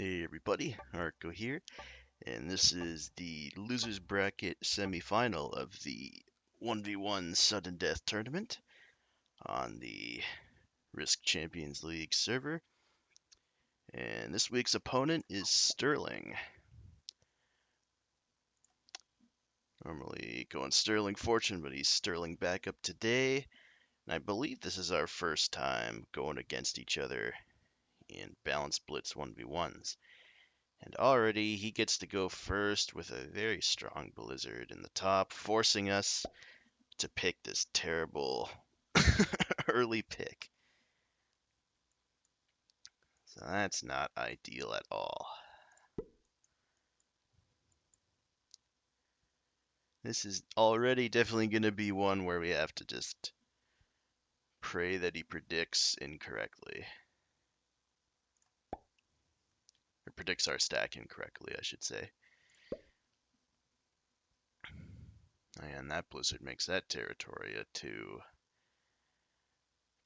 Hey everybody, Arco here, and this is the losers bracket semifinal of the 1v1 sudden death tournament on the Risk Champions League server. And this week's opponent is Sterling. Normally going Sterling Fortune, but he's Sterling backup today. And I believe this is our first time going against each other in Balance Blitz 1v1s. And already he gets to go first with a very strong Blizzard in the top, forcing us to pick this terrible early pick. So that's not ideal at all. This is already definitely going to be one where we have to just pray that he predicts incorrectly. Or predicts our stack incorrectly, I should say. And that Blizzard makes that territory a 2.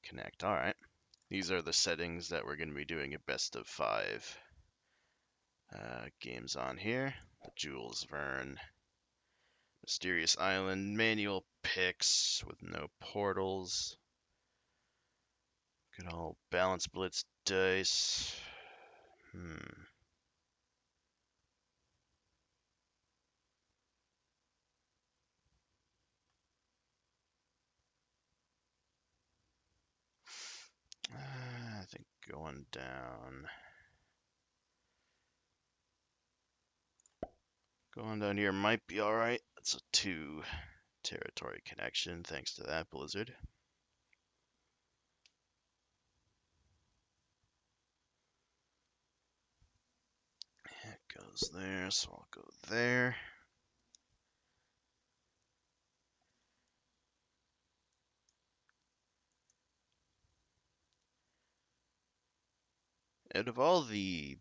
Connect. Alright. These are the settings that we're going to be doing a best of 5 games on here. The Jules Verne, Mysterious Island, manual picks with no portals. Good old Balance Blitz dice. I think going down. Going down here might be alright. It's a 2 territory connection thanks to that Blizzard. It goes there, so I'll go there. Out of all the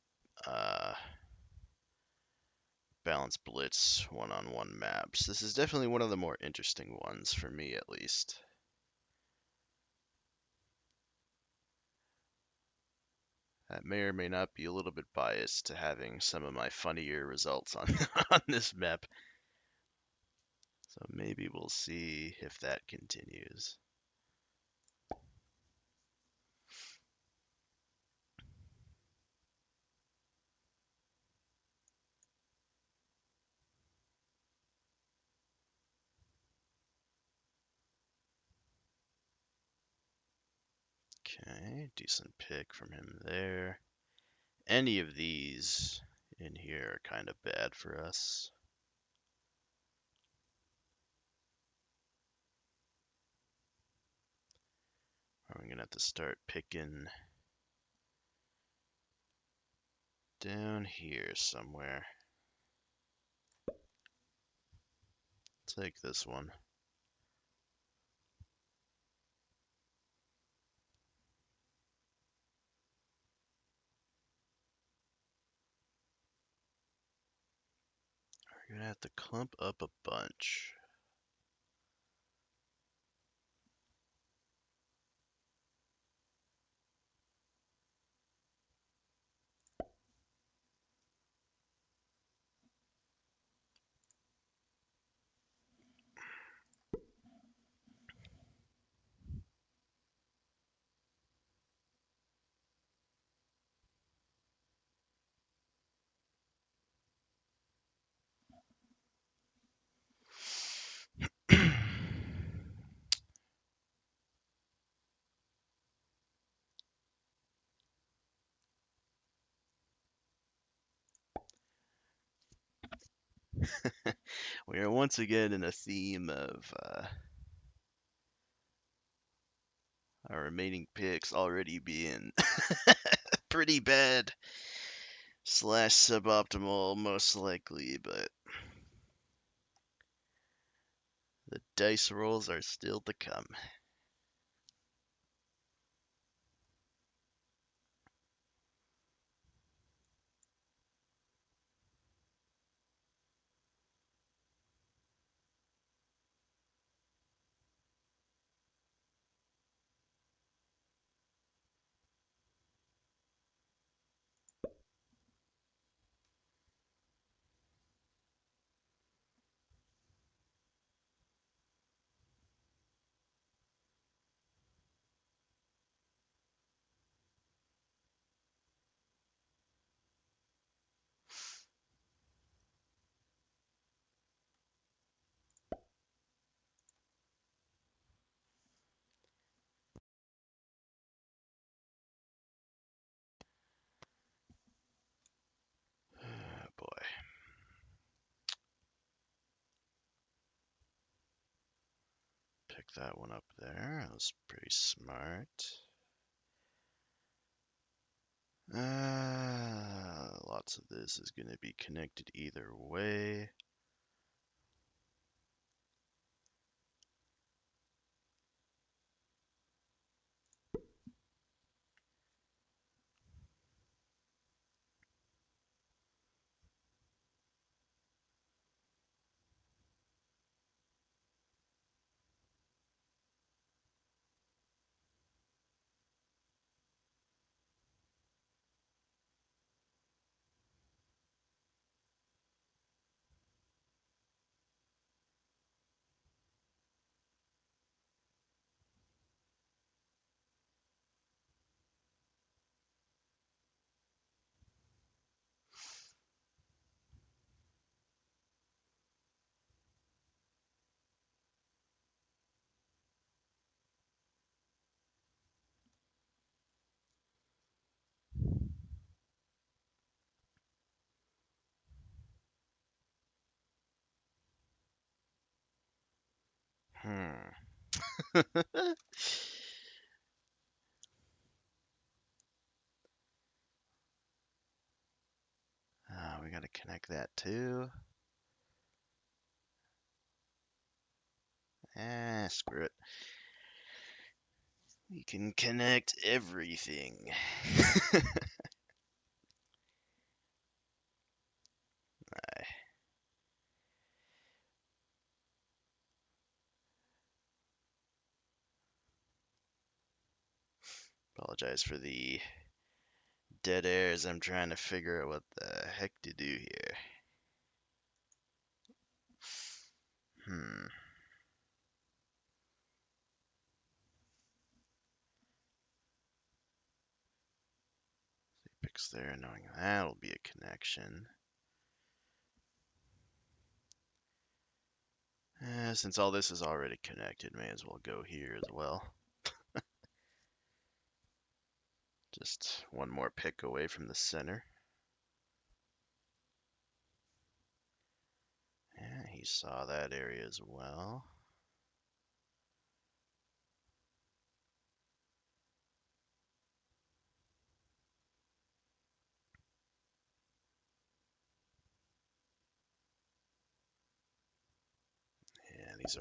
Balance Blitz one-on-one maps, this is definitely one of the more interesting ones for me, at least. That may or may not be a little bit biased to having some of my funnier results on, on this map. So maybe we'll see if that continues. Okay, decent pick from him there. Any of these in here are kind of bad for us. I'm gonna have to start picking down here somewhere. Take this one. We're gonna have to clump up a bunch. We are once again in a theme of our remaining picks already being pretty bad / suboptimal, most likely, but the dice rolls are still to come. that one up there. That was pretty smart. Lots of this is going to be connected either way. Hmm. We got to connect that too. Screw it. We can connect everything. I apologize for the dead air as I'm trying to figure out what the heck to do here. Hmm. Picks there, knowing that'll be a connection. Since all this is already connected, may as well go here as well. Just one more pick away from the center. Yeah, he saw that area as well. Yeah, these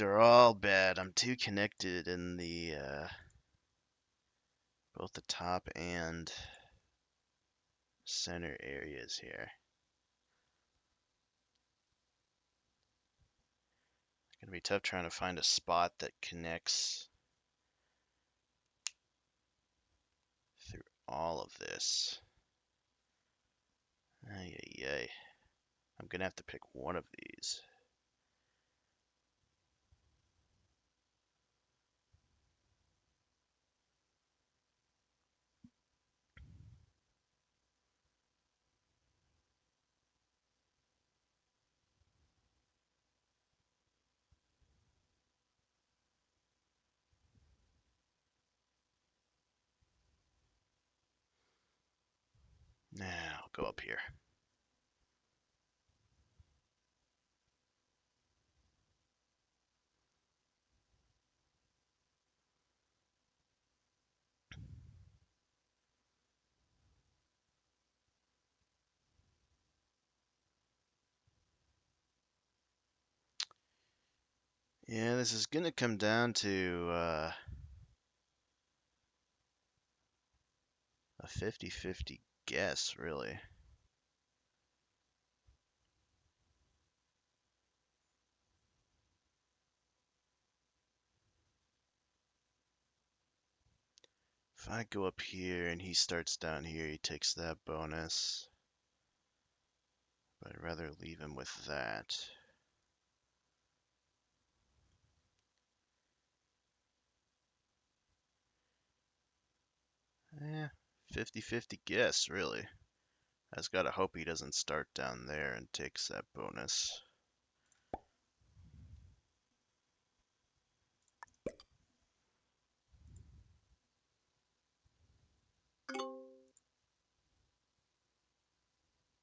are all bad. I'm too connected in the both the top and center areas here. It's gonna be tough trying to find a spot that connects through all of this. Ay, ay, ay. I'm gonna have to pick one of these. Now, I'll go up here. Yeah, this is gonna come down to a 50-50 guess, really. If I go up here and he starts down here, he takes that bonus. But I'd rather leave him with that. Eh, 50-50 guess, really. I just gotta hope he doesn't start down there and takes that bonus.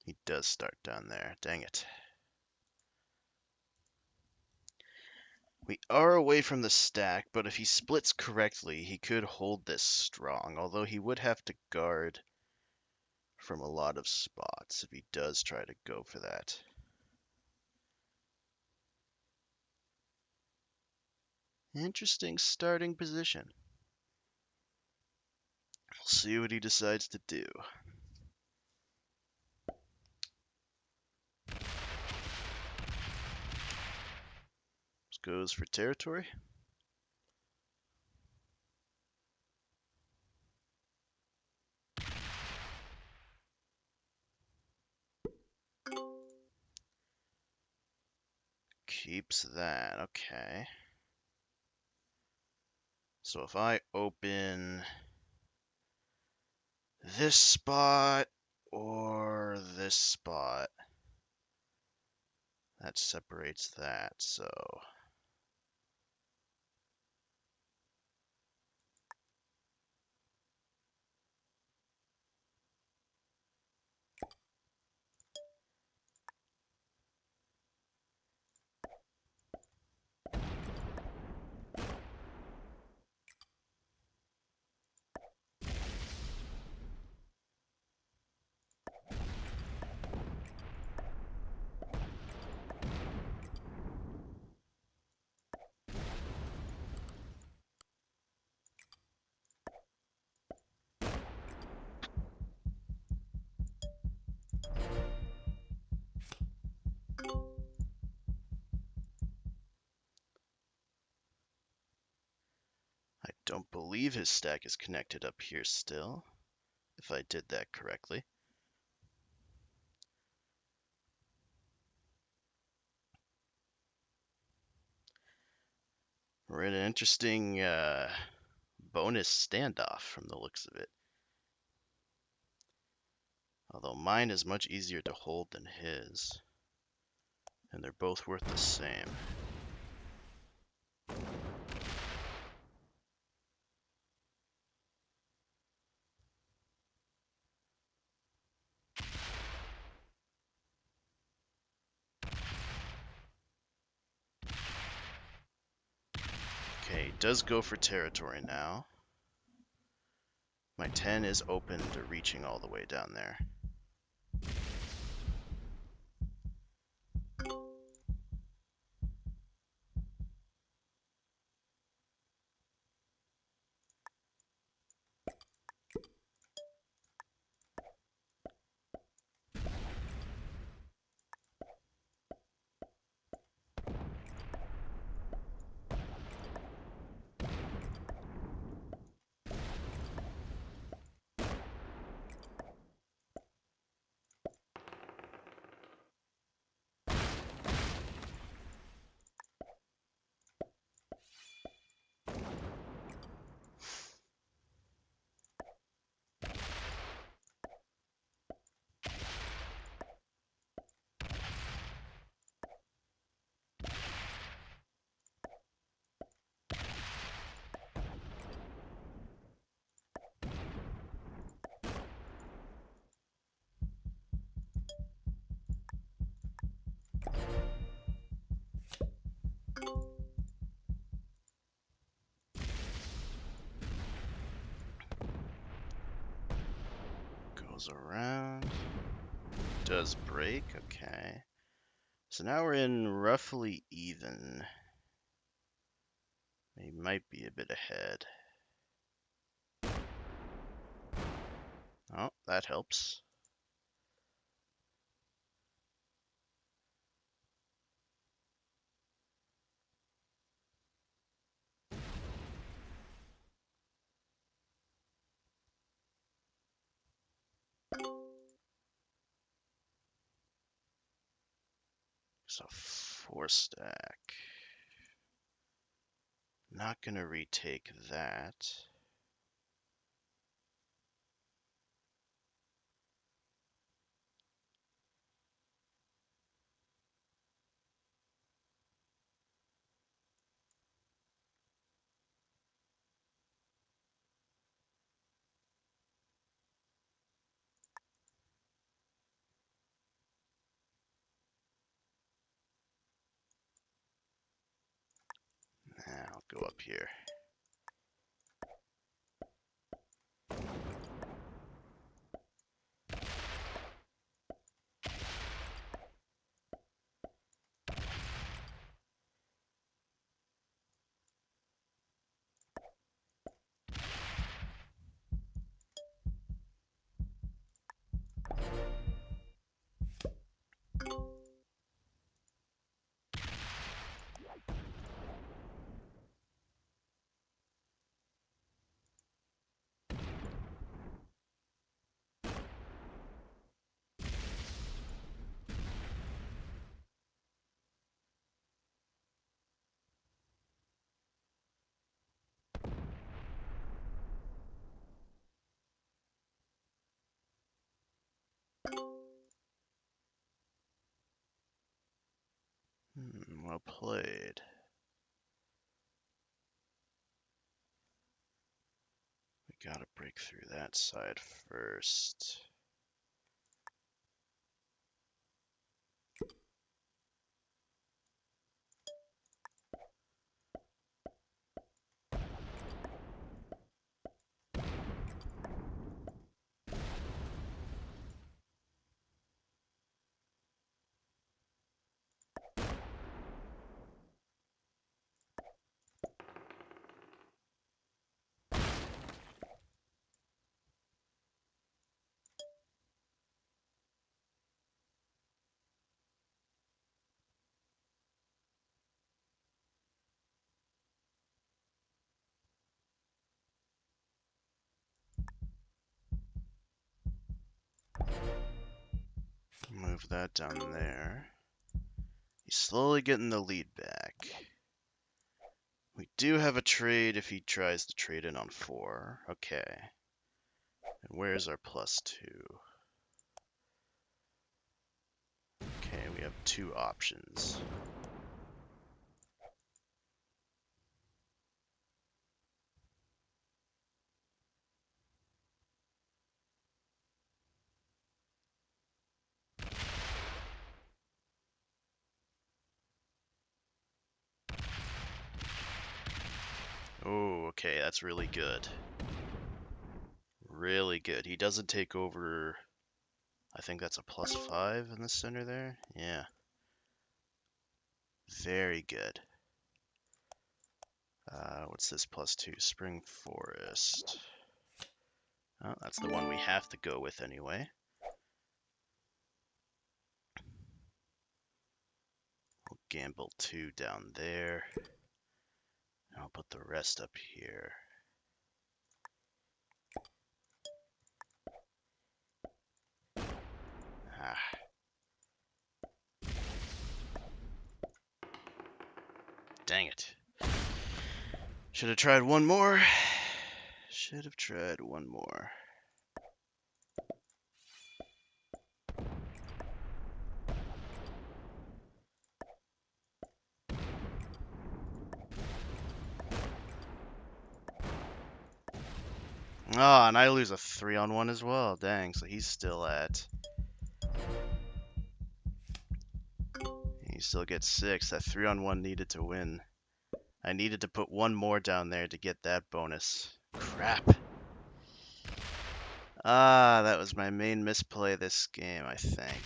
He does start down there. Dang it. We are away from the stack, but if he splits correctly, he could hold this strong, although he would have to guard from a lot of spots if he does try to go for that. Interesting starting position. We'll see what he decides to do. Goes for territory. Keeps that, okay. So if I open this spot or this spot, that separates that, so I don't believe his stack is connected up here still, if I did that correctly. We're in an interesting bonus standoff from the looks of it. Although mine is much easier to hold than his. And they're both worth the same. Okay, he does go for territory now. My 10 is open to reaching all the way down there. Goes around. Does break, okay. So now we're in roughly even. He might be a bit ahead. Oh, that helps. So 4 stack. Not gonna retake that. go up here. Well played. We gotta break through that side first. Move that down there. He's slowly getting the lead back. We do have a trade if he tries to trade in on 4. Okay. And where's our +2? Okay, we have 2 options. Oh, okay, that's really good. Really good. He doesn't take over. I think that's a +5 in the center there. Yeah. Very good. What's this +2? Spring Forest. Oh, that's the one we have to go with anyway. We'll gamble 2 down there. I'll put the rest up here. Ah. Dang it. Should have tried one more. Should have tried one more. Oh, and I lose a 3-on-1 as well. Dang, so he's still at... He still gets 6. That 3-on-1 needed to win. I needed to put one more down there to get that bonus. Crap. Ah, that was my main misplay this game, I think.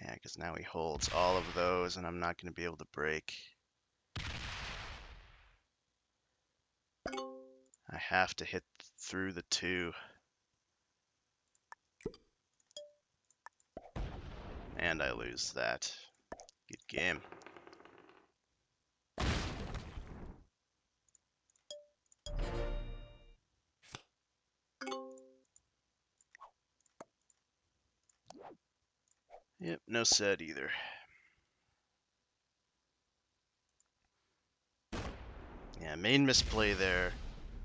Yeah, because now he holds all of those, and I'm not going to be able to break. I have to hit through the 2. And I lose that. Good game. Yep, no set either. Yeah, main misplay there.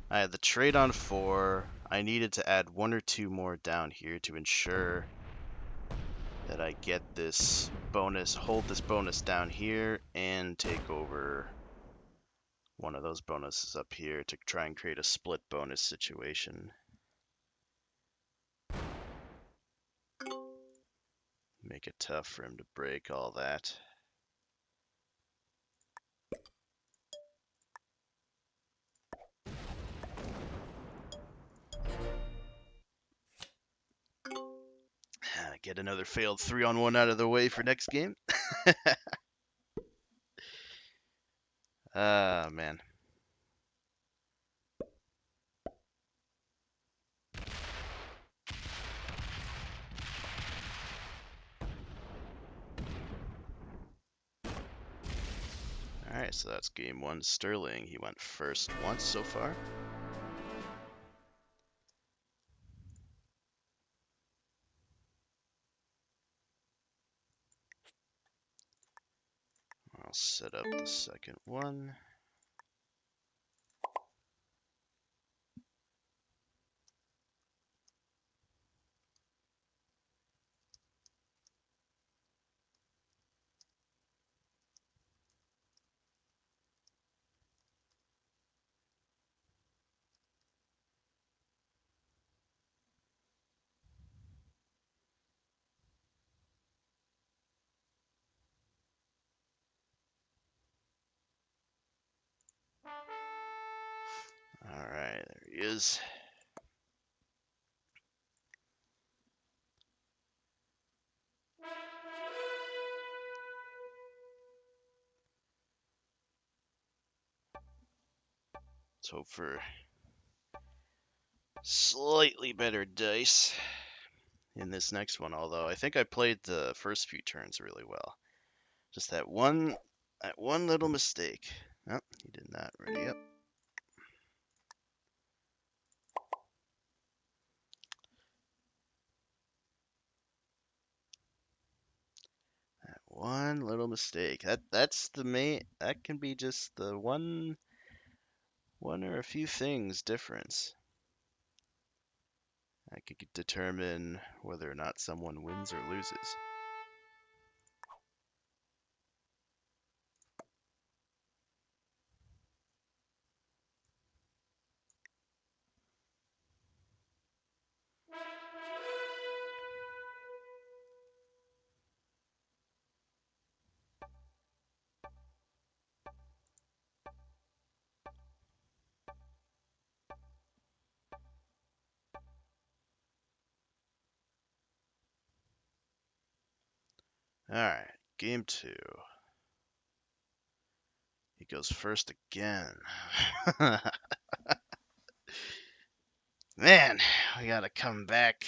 I had the trade on 4. I needed to add 1 or 2 more down here to ensure that I get this bonus, hold this bonus down here, and take over one of those bonuses up here to try and create a split bonus situation. Make it tough for him to break all that. get another failed 3-on-1 out of the way for next game. Ah, man. Alright, so that's game one. Sterling, he went first once so far. I'll set up the second one. Alright, there he is. Let's hope for slightly better dice in this next one, although I think I played the first few turns really well. Just that one little mistake. Oh, he did not ready up. That one little mistake. That's the main. That can be just the one or a few things difference. That could determine whether or not someone wins or loses. Alright, game two. He goes first again. Man, we gotta come back.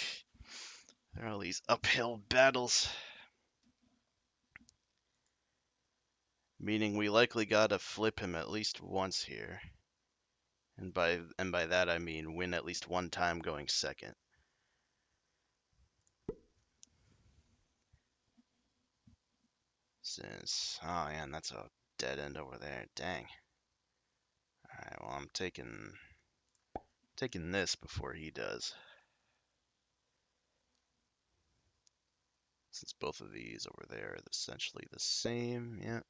There are all these uphill battles. Meaning we likely gotta flip him at least once here. And by that I mean win at least one time going second. Since, oh man, that's a dead end over there. Dang. Alright, well I'm taking this before he does. Since both of these over there are essentially the same, yeah.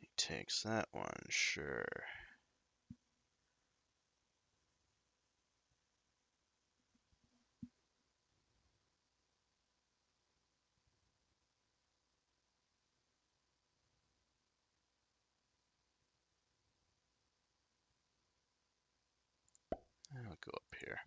He takes that one, sure. I'll go up here.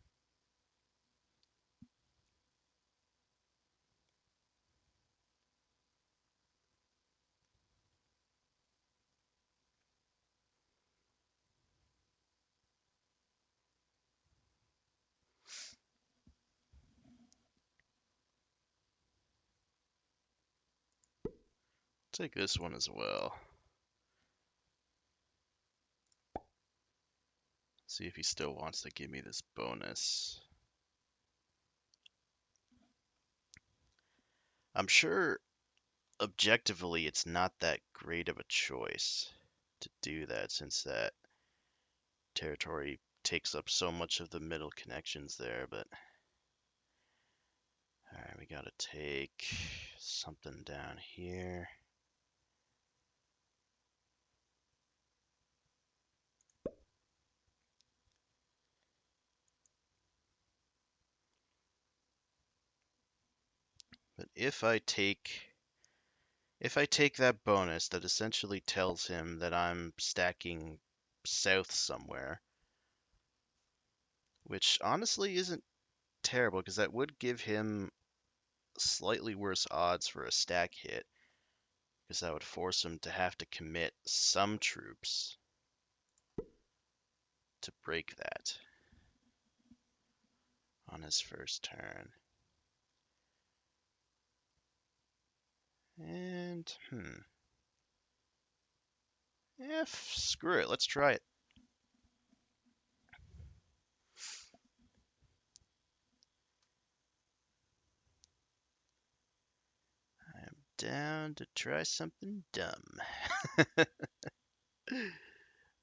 Take this one as well. See if he still wants to give me this bonus. I'm sure objectively it's not that great of a choice to do that since that territory takes up so much of the middle connections there, but alright, we gotta take something down here. if I take that bonus that essentially tells him that I'm stacking south somewhere, which honestly isn't terrible because that would give him slightly worse odds for a stack hit, because that would force him to have to commit some troops to break that on his first turn. And, screw it, let's try it. I'm down to try something dumb.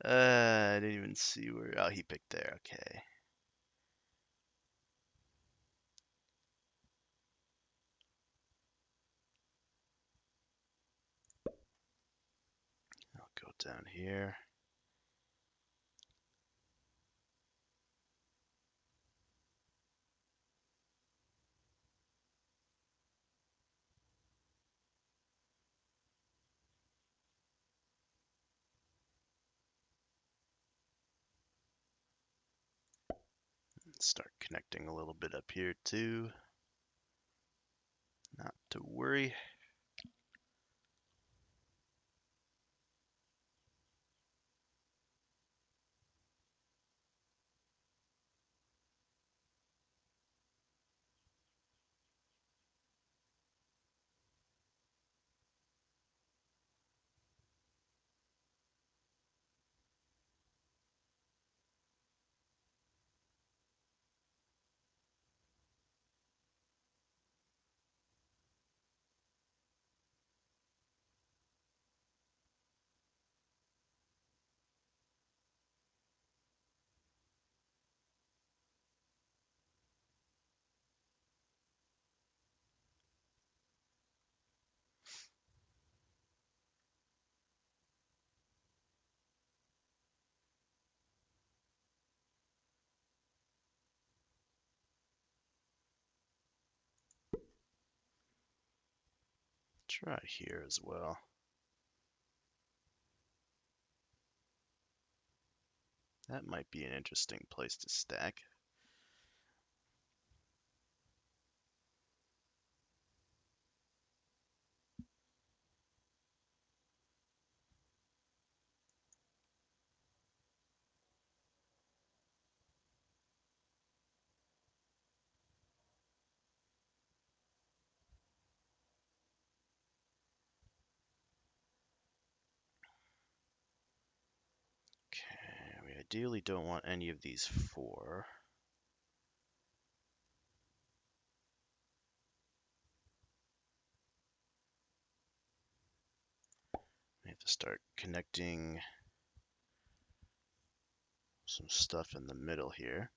I didn't even see where. Oh, he picked there. Okay. I'll go down here. Start connecting a little bit up here too. Not to worry. Try here as well. That might be an interesting place to stack. Okay, we ideally don't want any of these four. We have to start connecting some stuff in the middle here.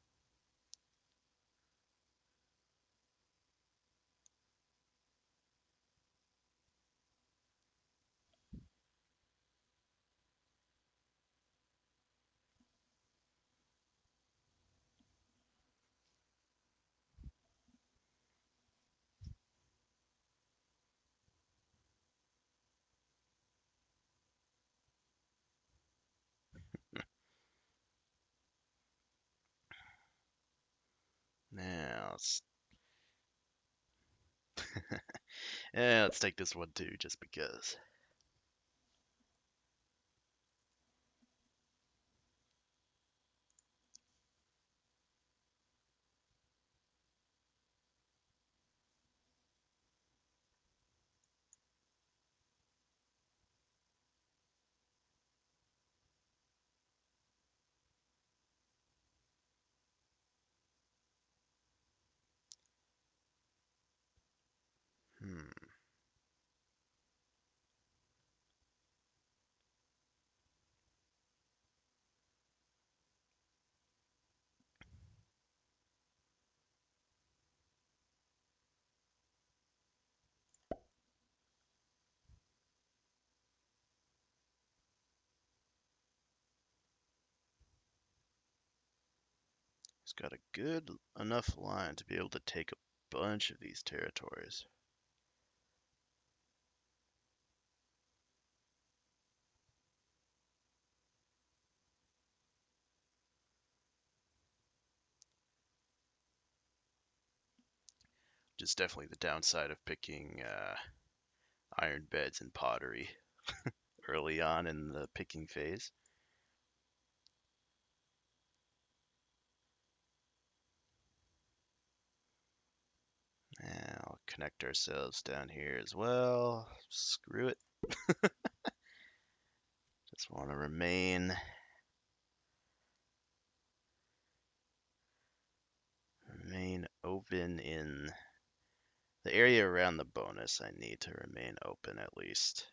Now let's take this one too, just because. Hmm. He's got a good enough line to be able to take a bunch of these territories. which is definitely the downside of picking iron beds and pottery early on in the picking phase. And I'll connect ourselves down here as well. Screw it. Just want to remain open in the area around the bonus. I need to remain open at least.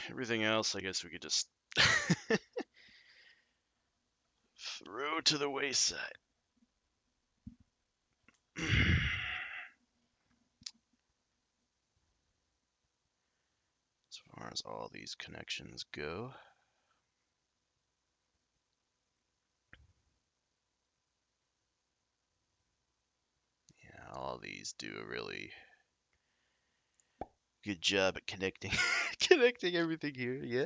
Everything else, I guess we could just throw to the wayside. As far as all these connections go. Yeah, all these do a really good job at connecting connecting everything here, yeah.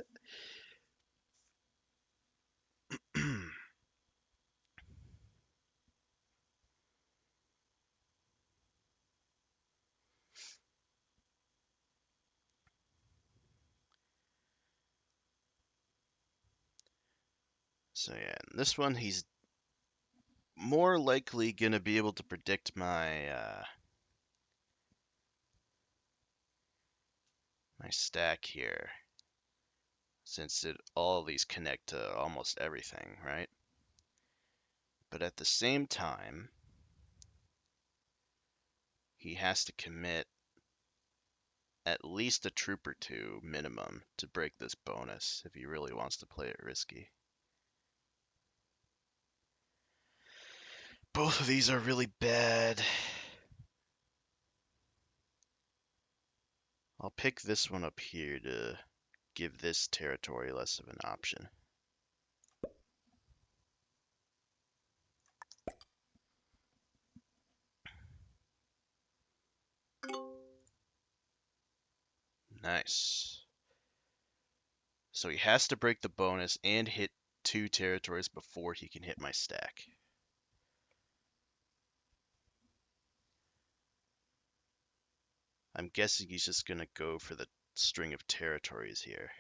So yeah, in this one he's more likely gonna be able to predict my my stack here, since all of these connect to almost everything, right? But at the same time, he has to commit at least a troop or two minimum to break this bonus if he really wants to play it risky. Both of these are really bad. I'll pick this one up here to give this territory less of an option. Nice. So he has to break the bonus and hit 2 territories before he can hit my stack. I'm guessing he's just going to go for the string of territories here.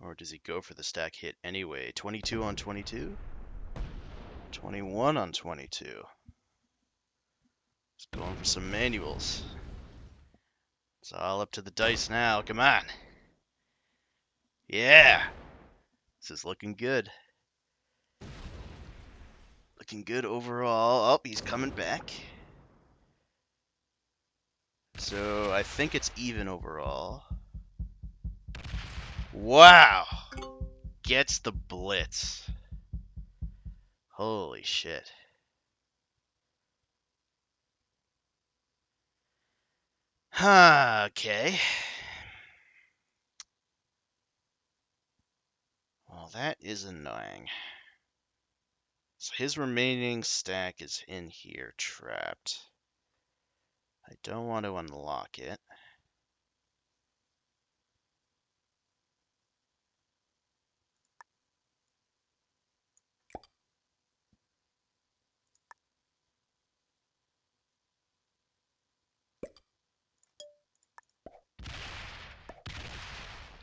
Or does he go for the stack hit anyway? 22 on 22? 21 on 22. He's going for some manuals. It's all up to the dice now. Come on. Yeah. This is looking good. Looking good overall. Oh, he's coming back. So I think it's even overall. Wow. Gets the blitz. Holy shit. Okay. Well, that is annoying. So his remaining stack is in here, trapped. I don't want to unlock it.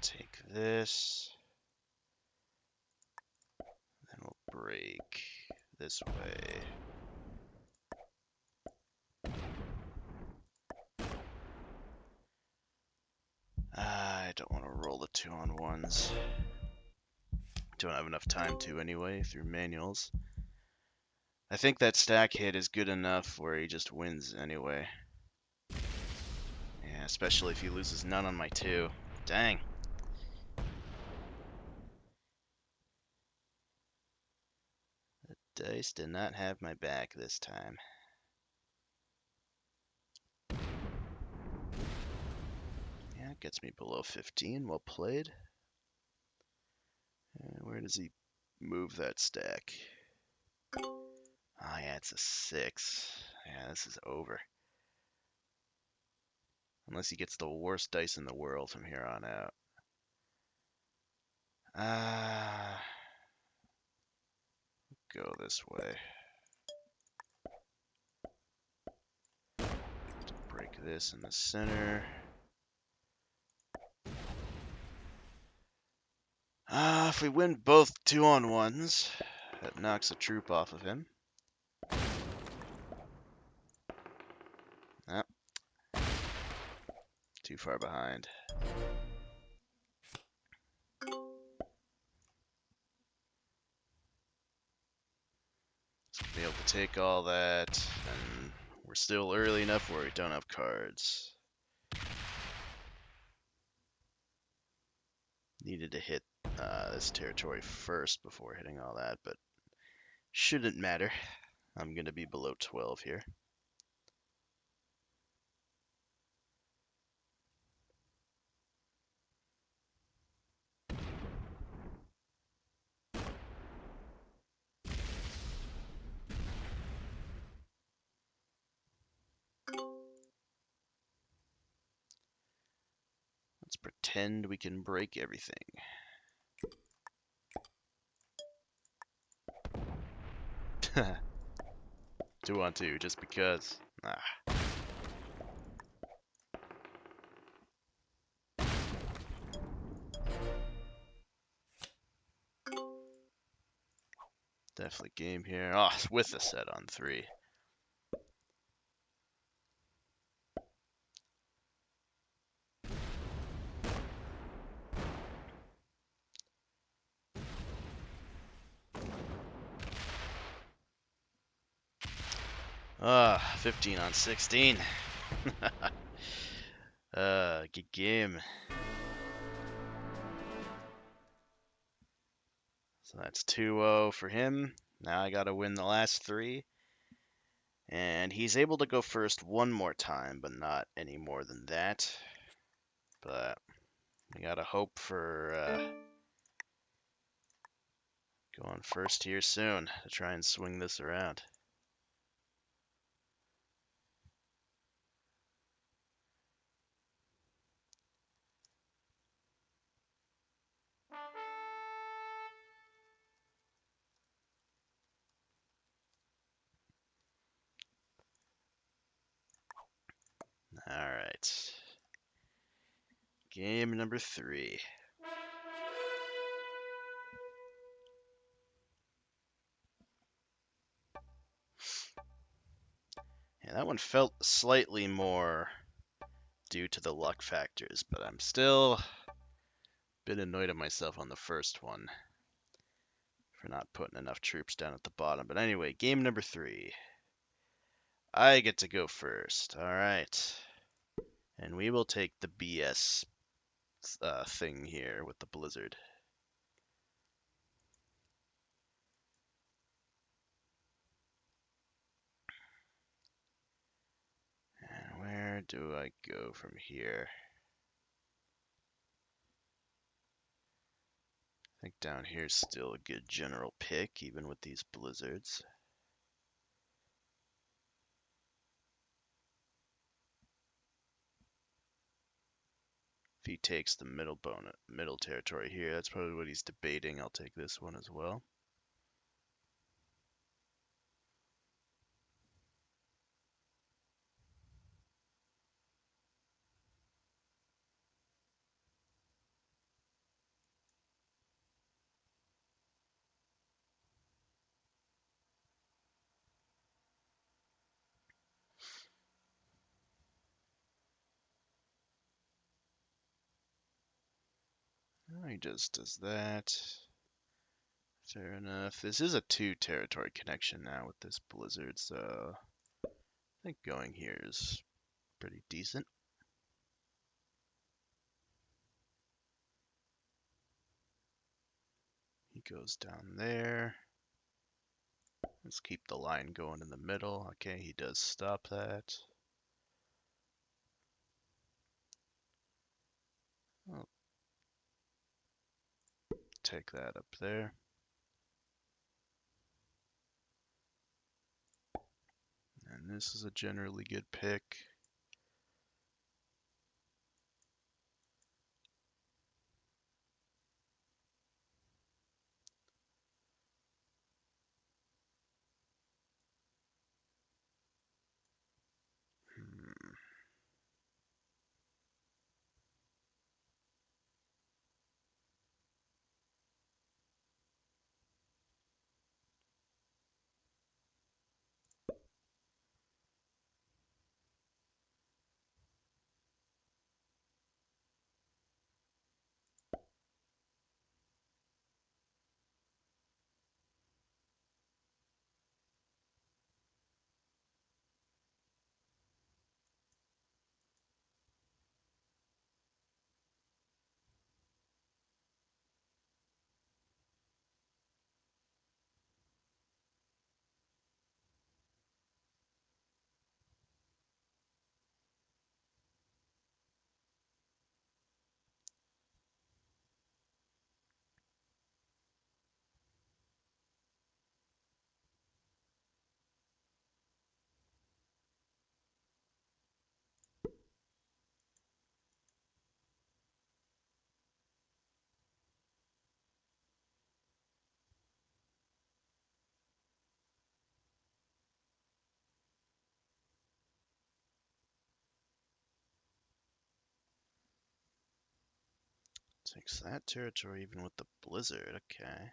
Take this. Then we'll break this way. I don't want to roll the 2-on-1s. Don't have enough time to anyway through manuals. I think that stack hit is good enough where he just wins anyway. Yeah, especially if he loses none on my 2. Dang. The dice did not have my back this time. Yeah, gets me below 15. Well played. Where does he move that stack. Oh, yeah, it's a 6. Yeah, this is over. Unless he gets the worst dice in the world from here on out. Go this way. Break this in the center. If we win both 2-on-1s, that knocks a troop off of him. Yep. Too far behind. So be able to take all that, and we're still early enough where we don't have cards. Needed to hit this territory first before hitting all that, but shouldn't matter. I'm going to be below 12 here. Let's pretend we can break everything. 2-on-2, just because. Definitely game here. Oh, with a set on 3. Ah, 15 on 16. Good game. So that's 2-0 for him. Now I gotta win the last 3. And he's able to go first one more time, but not any more than that. But we gotta hope for going first here soon to try and swing this around. Alright. Game number 3. Yeah, that one felt slightly more due to the luck factors, but I'm still a bit annoyed at myself on the first one for not putting enough troops down at the bottom. But anyway, game number 3. I get to go first. Alright. And we will take the BS thing here with the blizzard. And where do I go from here? I think down here's still a good general pick, even with these blizzards. If he takes the middle territory here, that's probably what he's debating. I'll take this one as well. He just does that. Fair enough. This is a 2 territory connection now with this blizzard, so I think going here is pretty decent. He goes down there. Let's keep the line going in the middle. Okay, he does stop that. I'll take that up there. And this is a generally good pick. Takes that territory even with the blizzard. Okay.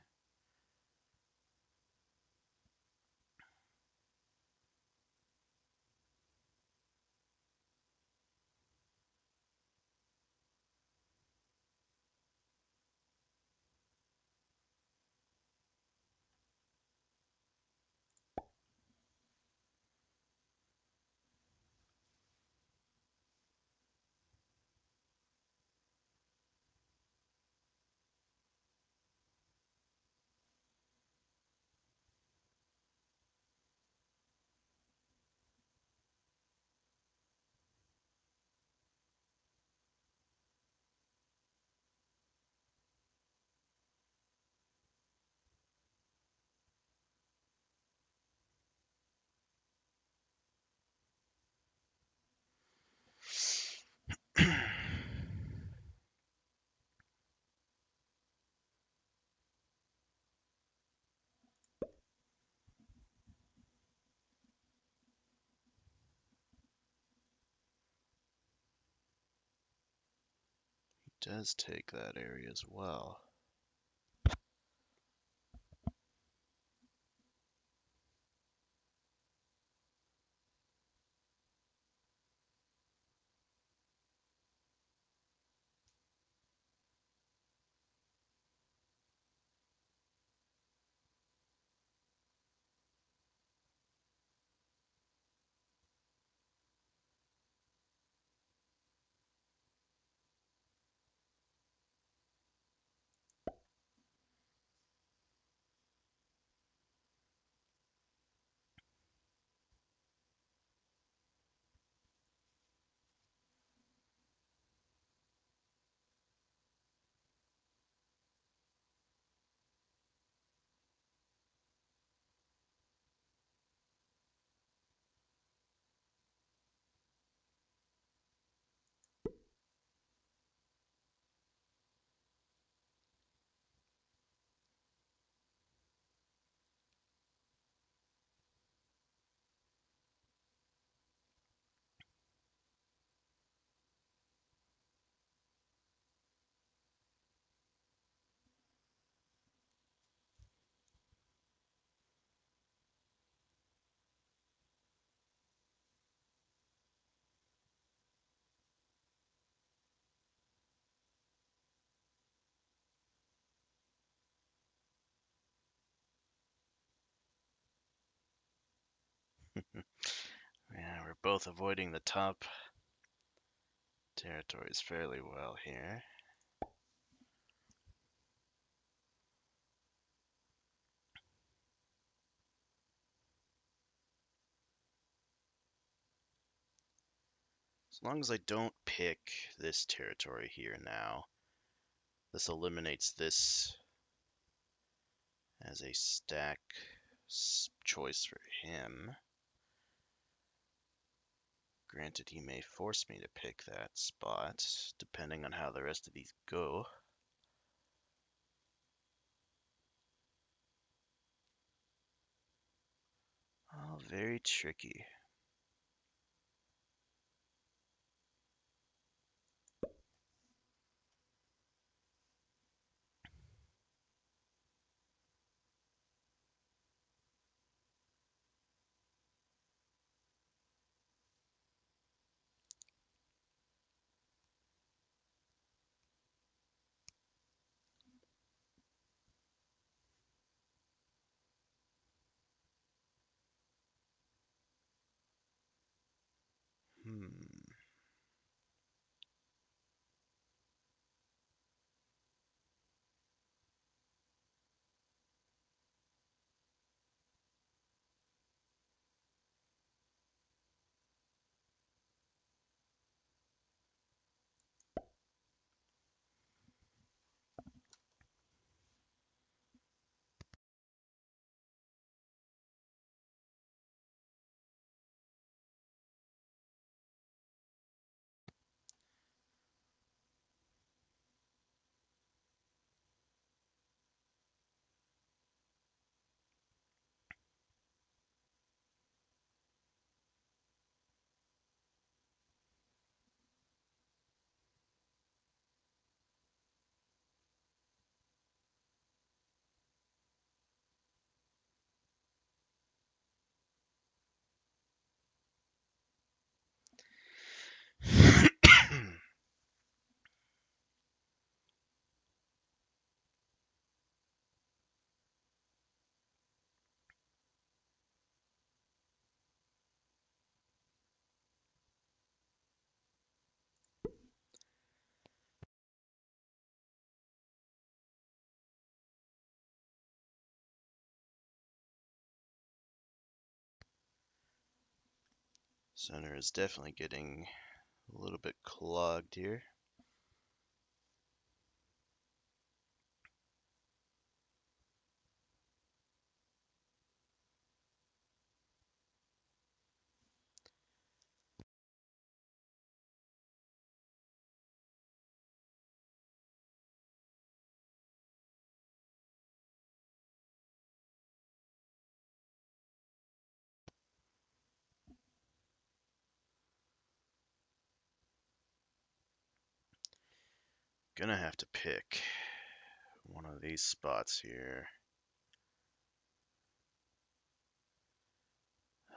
Does take that area as well. Yeah, we're both avoiding the top territories fairly well here. As long as I don't pick this territory here now, this eliminates this as a stack choice for him. Granted, he may force me to pick that spot, depending on how the rest of these go. Oh, very tricky. Hmm. Center is definitely getting a little bit clogged here. Gonna have to pick one of these spots here.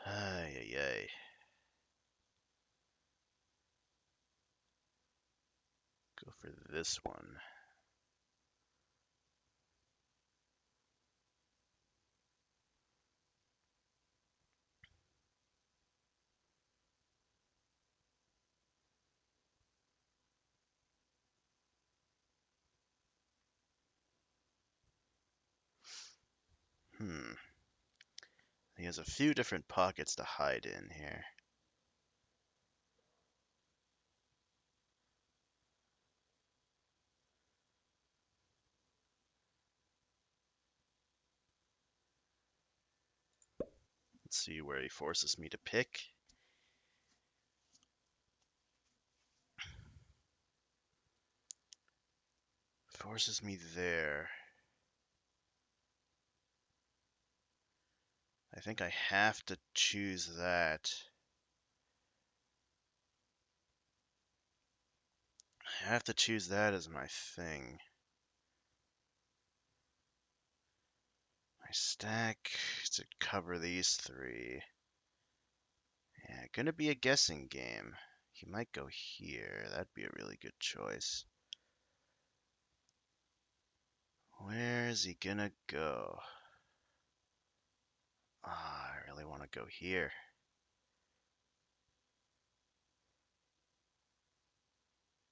Ay, ay, ay. Go for this one. He has a few different pockets to hide in here. Let's see where he forces me to pick. Forces me there. I think I have to choose that. I have to choose that as my thing. My stack to cover these three. Yeah, gonna be a guessing game. He might go here. That'd be a really good choice. Where is he gonna go? Ah, I really want to go here.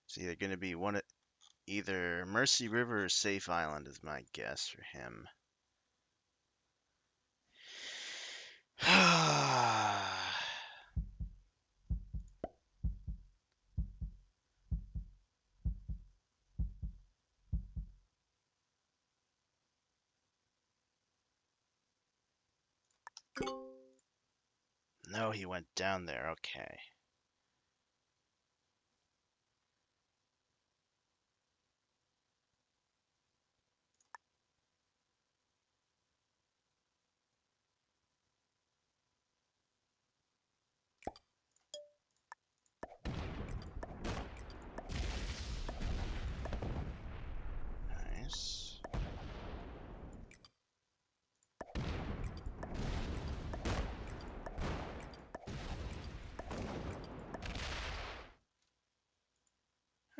It's either gonna be either Mercy River or Safe Island is my guess for him. No, he went down there. Okay.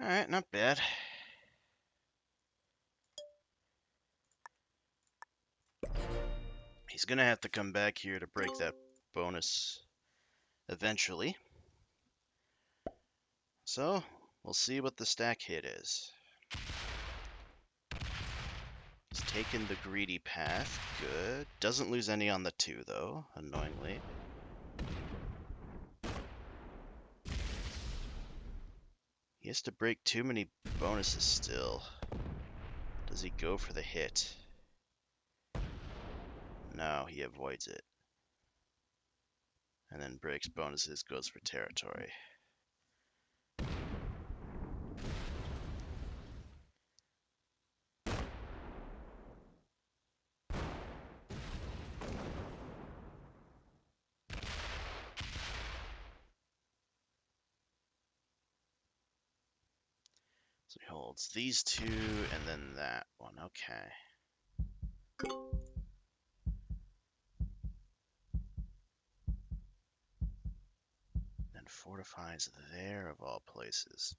Alright, not bad. He's gonna have to come back here to break that bonus eventually. So, we'll see what the stack hit is. He's taken the greedy path. Good. Doesn't lose any on the 2, though, annoyingly. He has to break too many bonuses still. Does he go for the hit? No, he avoids it. And then breaks bonuses, goes for territory. So he holds these 2 and then that one. Okay. Then fortifies there of all places.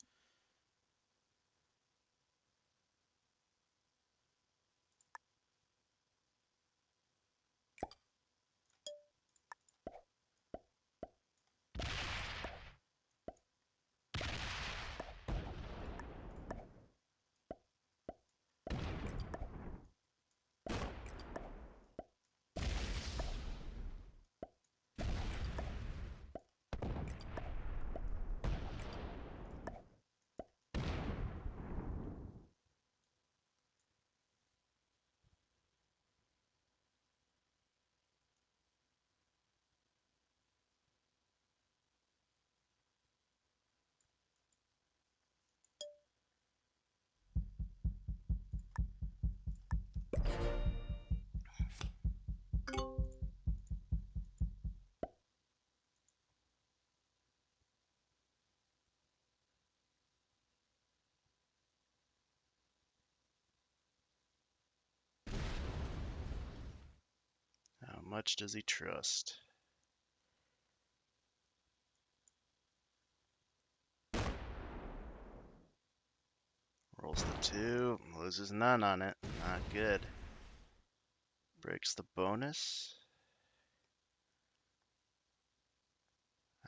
How much does he trust? Rolls the 2, loses none on it. Not good. Breaks the bonus.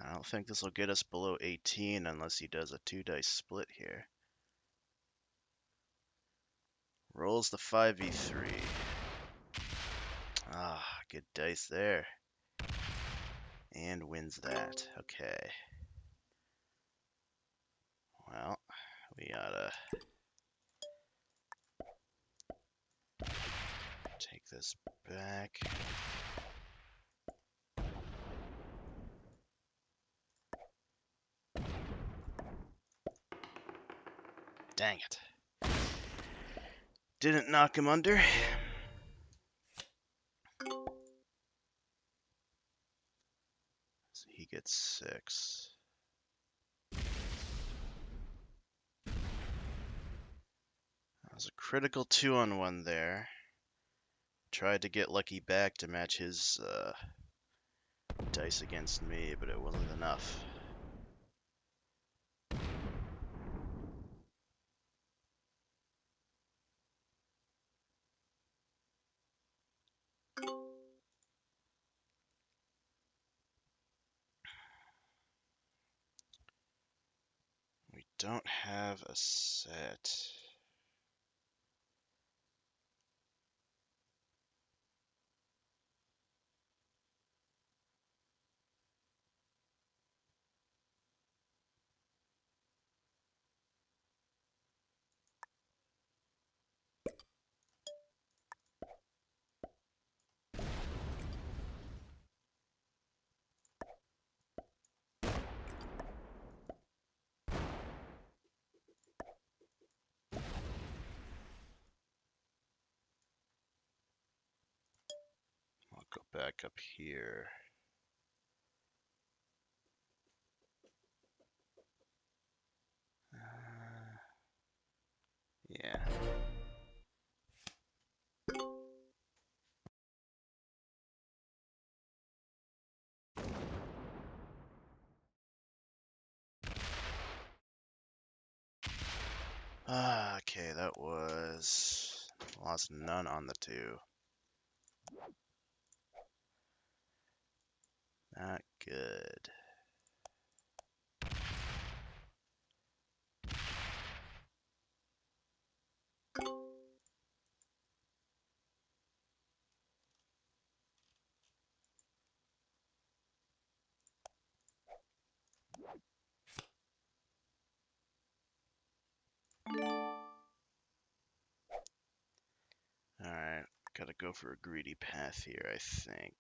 I don't think this will get us below 18 unless he does a 2-dice split here. Rolls the 5v3. Ah, good dice there. And wins that. Okay. Well, we gotta take this back. Dang it. Didn't knock him under. So he gets 6. That was a critical 2-on-1 there. Tried to get lucky back to match his dice against me, but it wasn't enough. We don't have a set. I'll go back up here. Yeah. Okay, that was... Lost none on the 2. Not good. Alright, gotta go for a greedy path here, I think.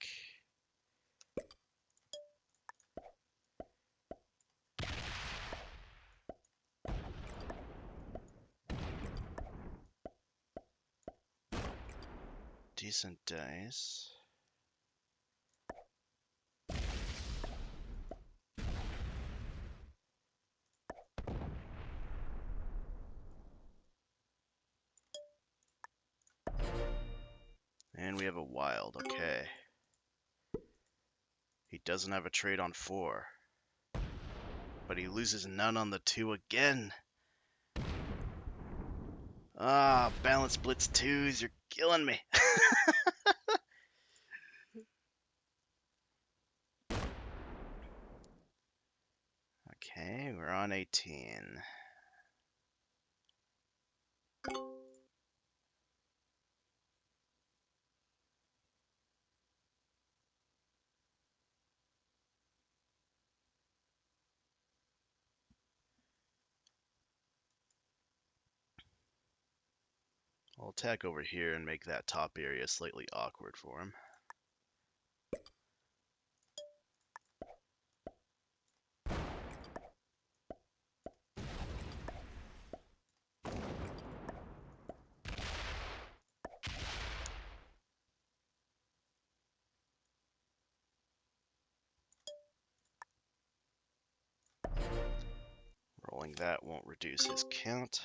Decent dice. And we have a wild, okay. He doesn't have a trade on 4. But he loses none on the 2 again. Ah, balance blitz 2s, you're killing me. Okay, we're on 18. I'll attack over here and make that top area slightly awkward for him. Rolling that won't reduce his count.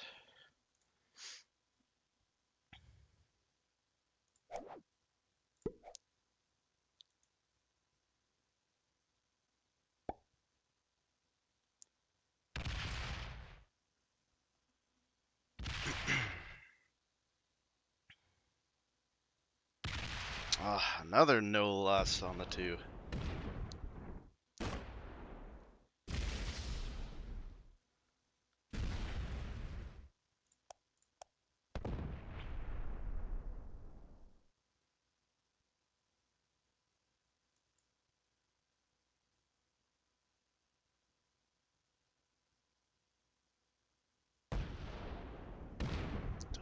Ah, another no loss on the 2.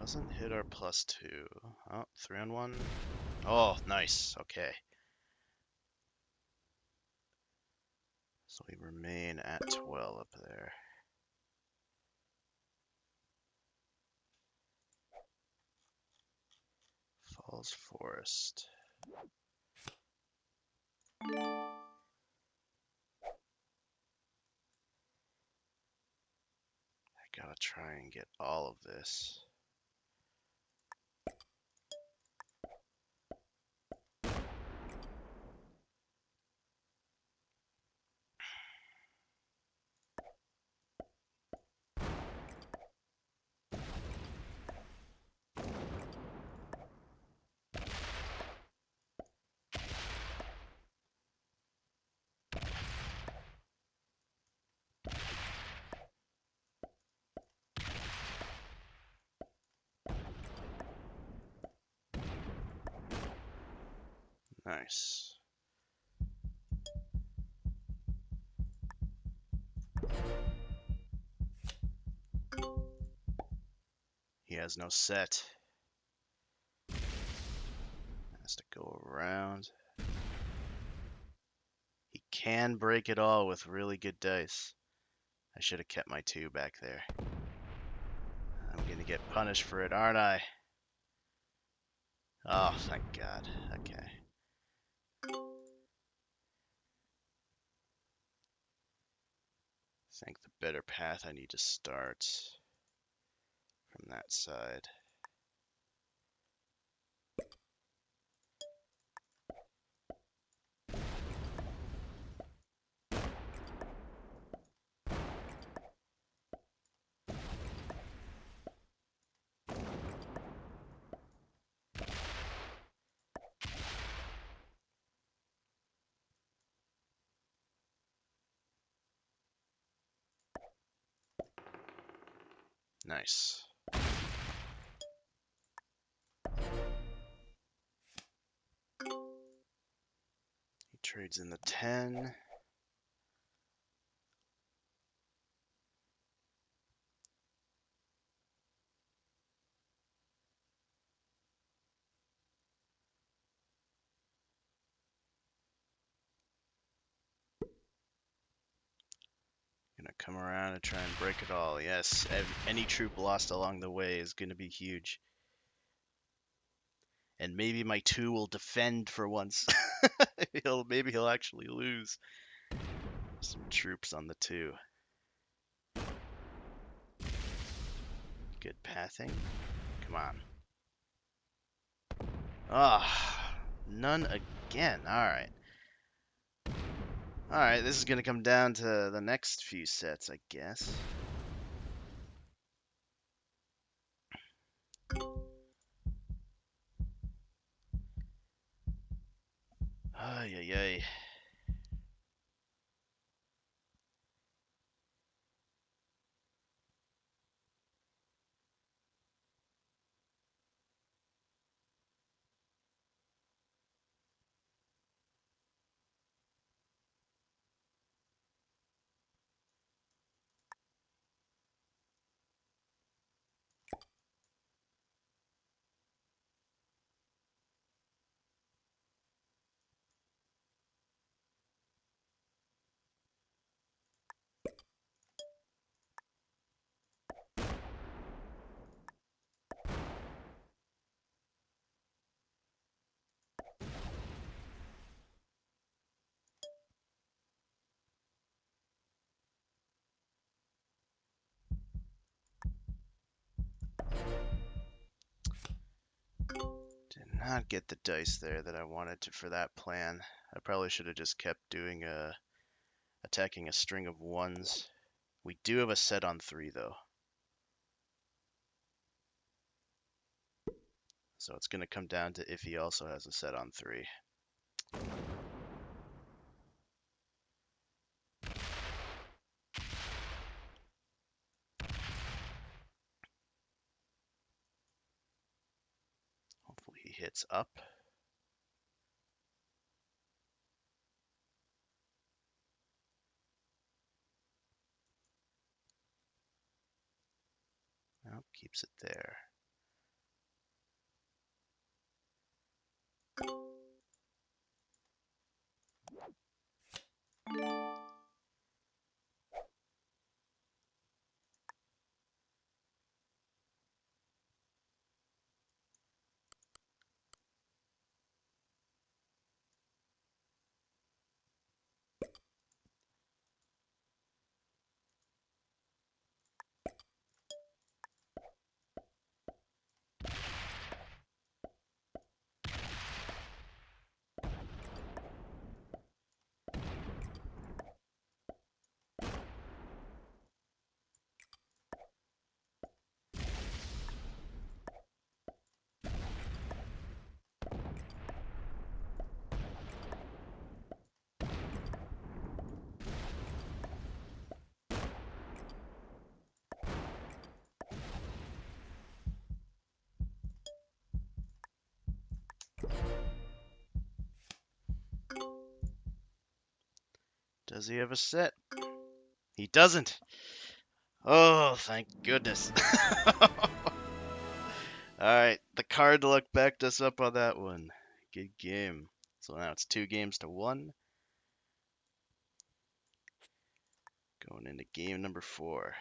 Doesn't hit our +2. Oh, 3 on 1. Oh, nice. Okay. So we remain at 12 up there. Falls Forest. I gotta try and get all of this. Nice. He has no set. Has to go around. He can break it all with really good dice. I should have kept my 2 back there. I'm gonna get punished for it, aren't I? Oh, thank God. Okay. I think the better path I need to start from that side. Nice. He trades in the 10. Gonna come around and try and break it all. Yes, any troop lost along the way is gonna be huge. And maybe my 2 will defend for once. Maybe he'll actually lose. Some troops on the 2. Good pathing. Come on. Ah, none again. Alright. Alright, this is gonna come down to the next few sets, I guess. Ay, ay, ay. Did not get the dice there that I wanted to for that plan. I probably should have just kept doing attacking a string of 1s. We do have a set on 3 though. So it's going to come down to if he also has a set on 3. Hopefully he hits up. Nope, keeps it there. Does he have a set? He doesn't. Oh, thank goodness. Alright, the card luck backed us up on that one. Good game. So now it's 2 games to 1. Going into game number 4.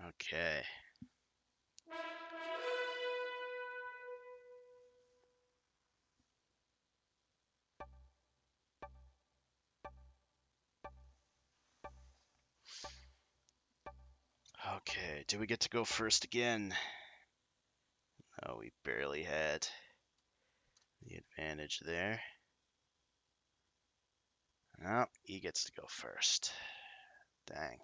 Okay. Okay, do we get to go first again? Oh, we barely had the advantage there. No, he gets to go first. Dang.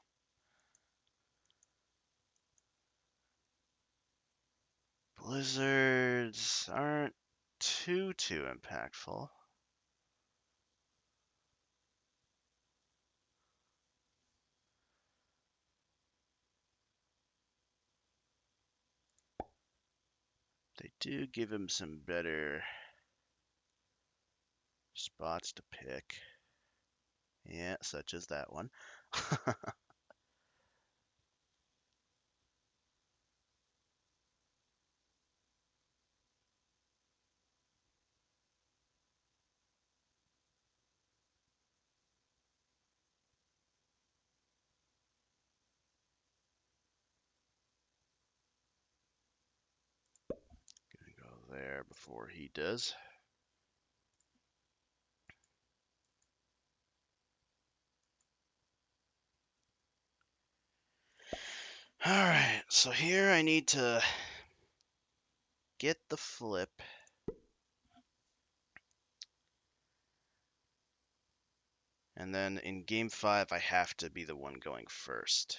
Blizzards aren't too impactful. They do give him some better spots to pick. Yeah, such as that one. Gonna go there before he does. Alright, so here I need to get the flip. And then in game 5, I have to be the one going first.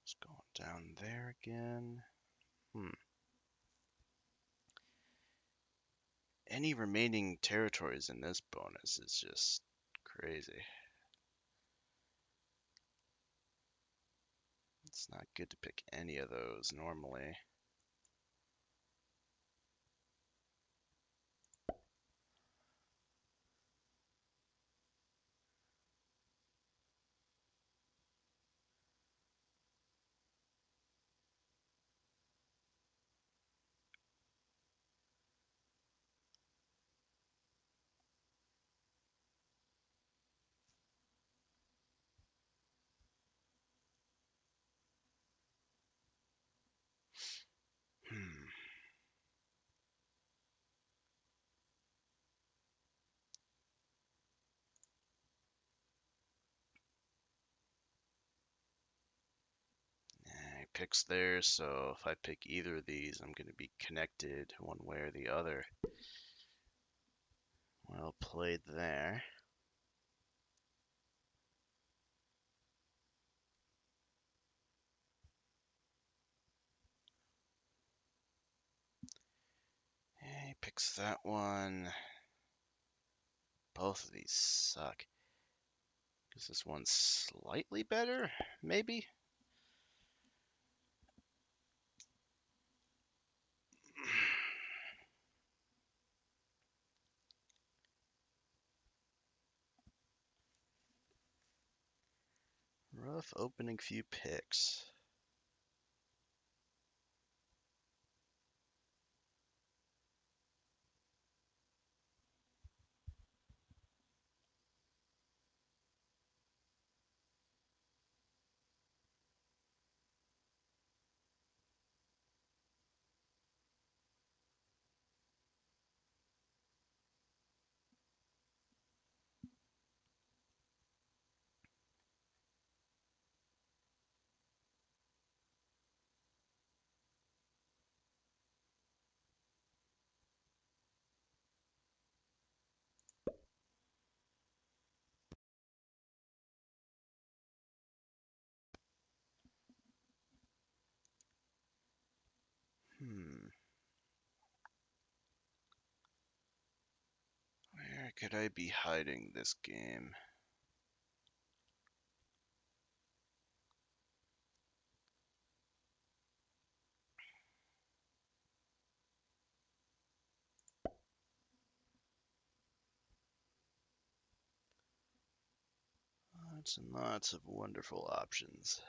It's going down there again. Any remaining territories in this bonus is just crazy. It's not good to pick any of those normally. Hmm. He picks there, so if I pick either of these, I'm going to be connected one way or the other. Well played there. He picks that one. Both of these suck. Because this one's slightly better, maybe? Rough opening few picks. Where could I be hiding this game? Lots and lots of wonderful options.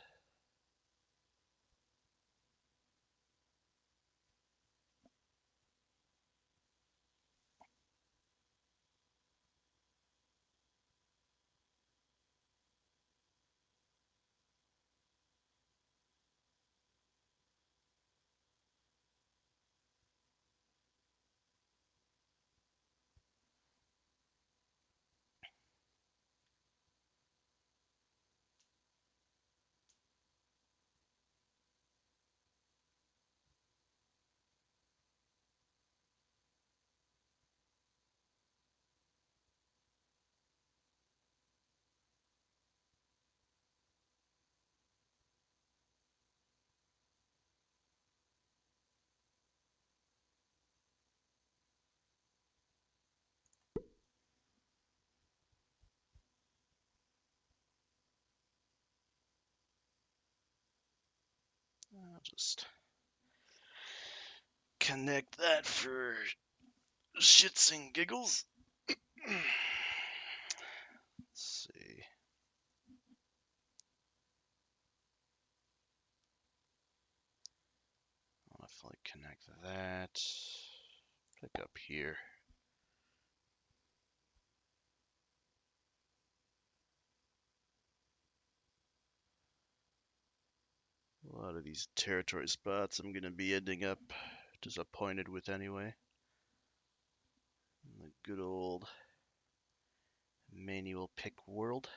I'll just connect that for shits and giggles. Let's see. I'll definitely connect that. Pick up here. A lot of these territory spots I'm going to be ending up disappointed with anyway. In the good old manual pick world.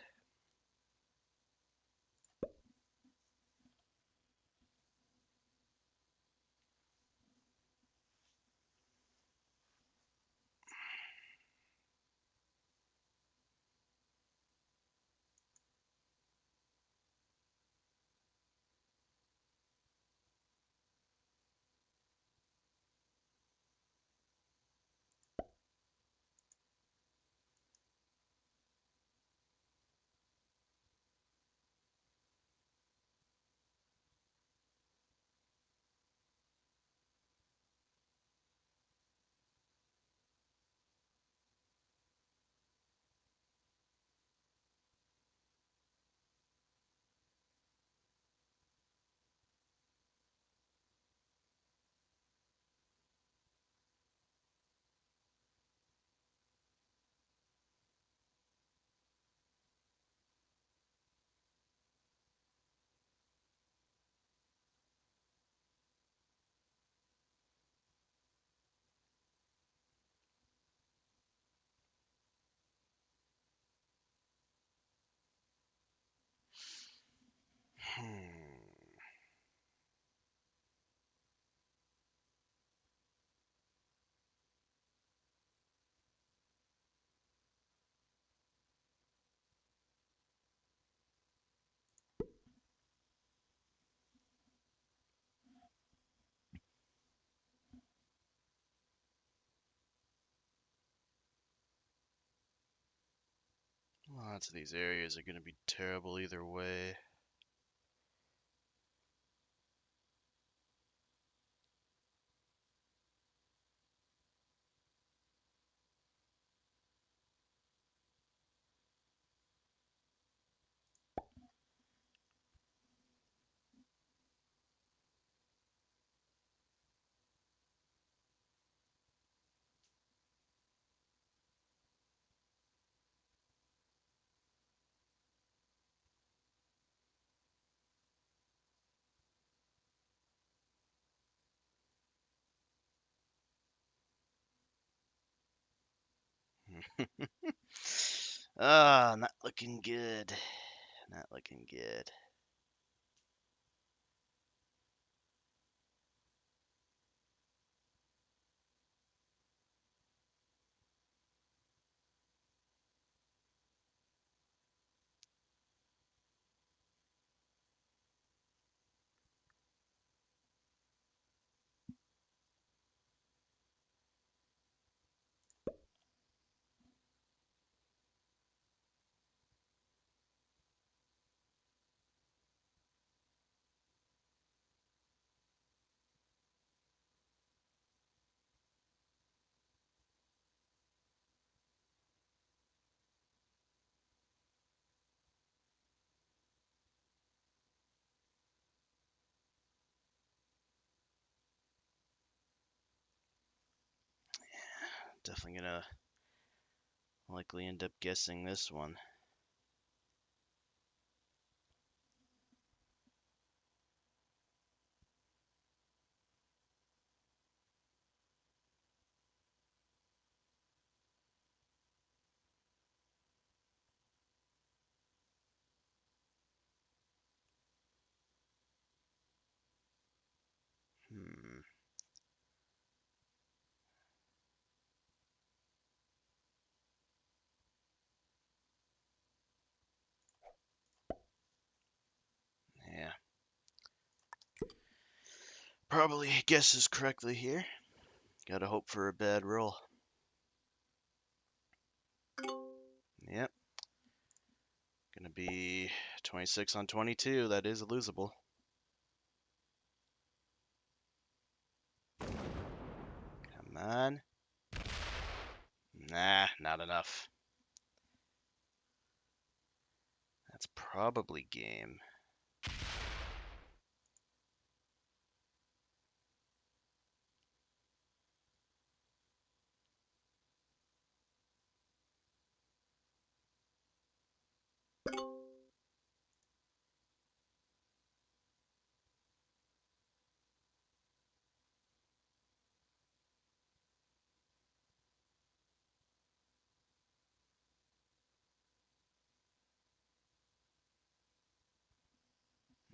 Lots of these areas are going to be terrible either way. Ah, not looking good. Not looking good. Definitely gonna likely end up guessing this one. Hmm. Yeah. Probably guesses correctly here. Gotta hope for a bad roll. Yep. Gonna be 26 on 22. That is losable. Come on. Nah, not enough. That's probably game.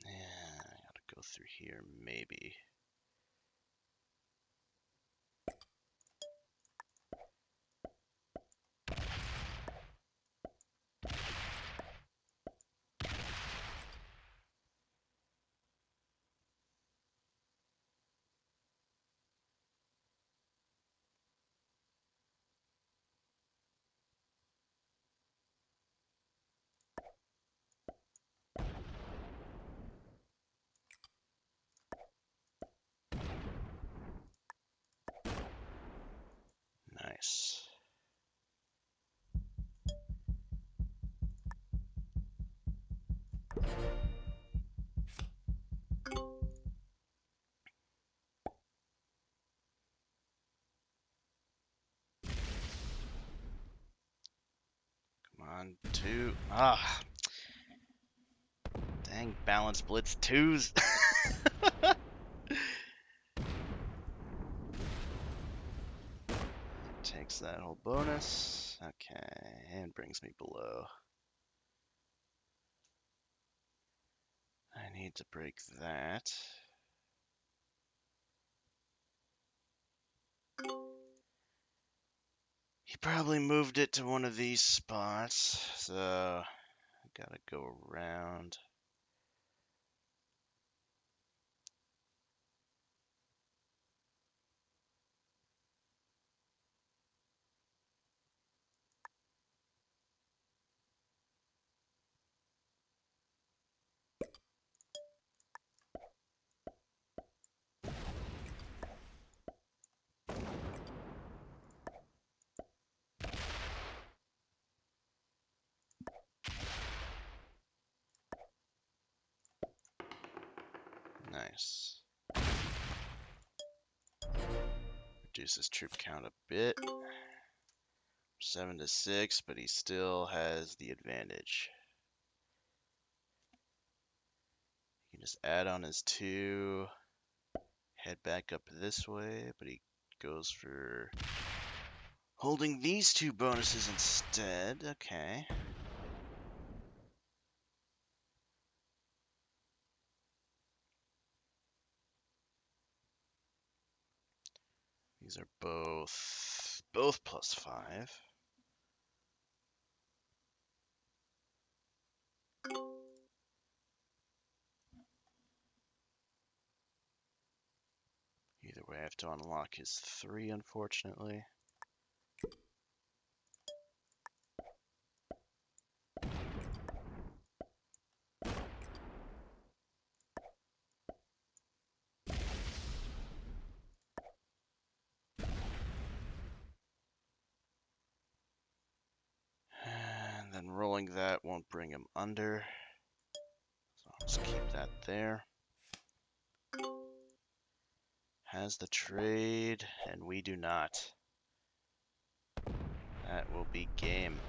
Yeah, I gotta go through here, maybe. Nice. Come on, two. Ah, dang, balance blitz twos. Takes that whole bonus. Okay, and brings me below. I need to break that. He probably moved it to one of these spots, so I gotta go around. Nice. Reduce his troop count a bit. 7 to 6, but he still has the advantage. He can just add on his 2, head back up this way, but he goes for holding these 2 bonuses instead. Okay. These are both +5. Either way, I have to unlock his 3, unfortunately. And then rolling that won't bring him under. So I'll just keep that there. Has the trade, and we do not. that will be game.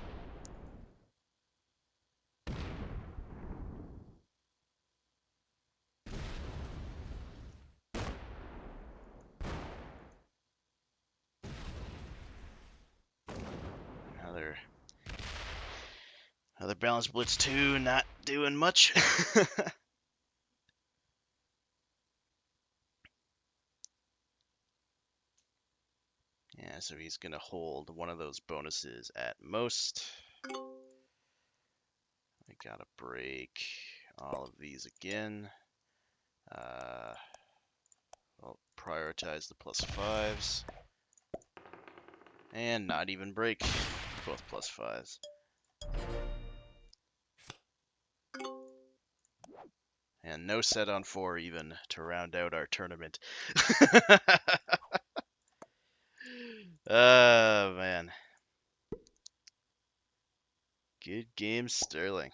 Another Balance Blitz 2, not doing much. Yeah, so he's going to hold one of those bonuses at most. I got to break all of these again. I'll prioritize the +5s. And not even break both +5s. And no set on 4 even to round out our tournament. Oh, man. Good game, Sterling.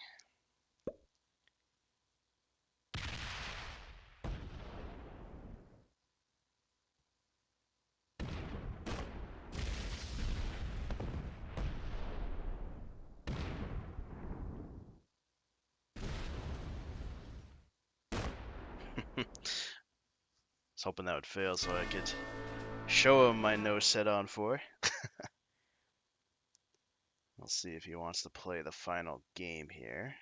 I was hoping that would fail so I could show him my no set on 4. We'll see if he wants to play the final game here.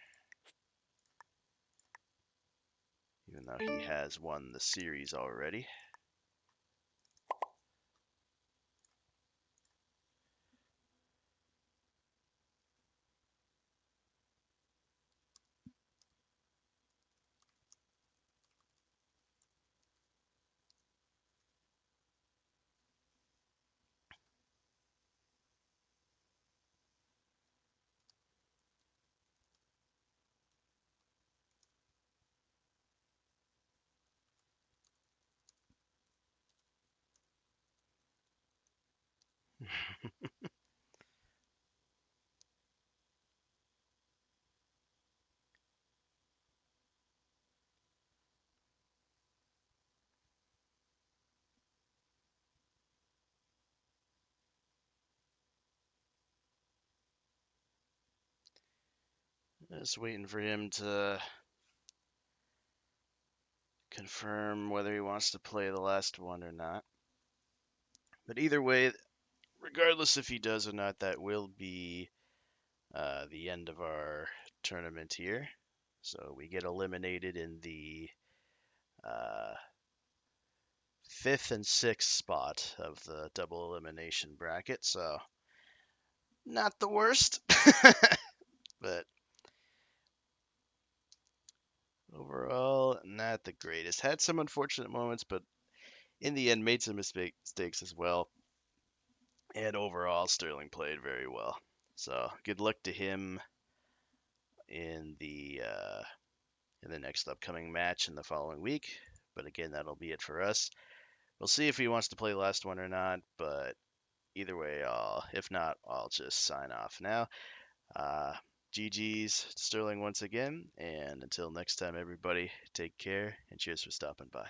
Even though he has won the series already. Just waiting for him to confirm whether he wants to play the last one or not. But either way, regardless if he does or not, that will be the end of our tournament here. So we get eliminated in the 5th and 6th spot of the double elimination bracket. So not the worst, but overall not the greatest. Had some unfortunate moments, but in the end made some mistakes as well. And overall, Sterling played very well. So good luck to him in the next upcoming match in the following week. But again, that'll be it for us. We'll see if he wants to play the last one or not. But either way, if not, I'll just sign off now. GG's Sterling once again. And until next time, everybody, take care and cheers for stopping by.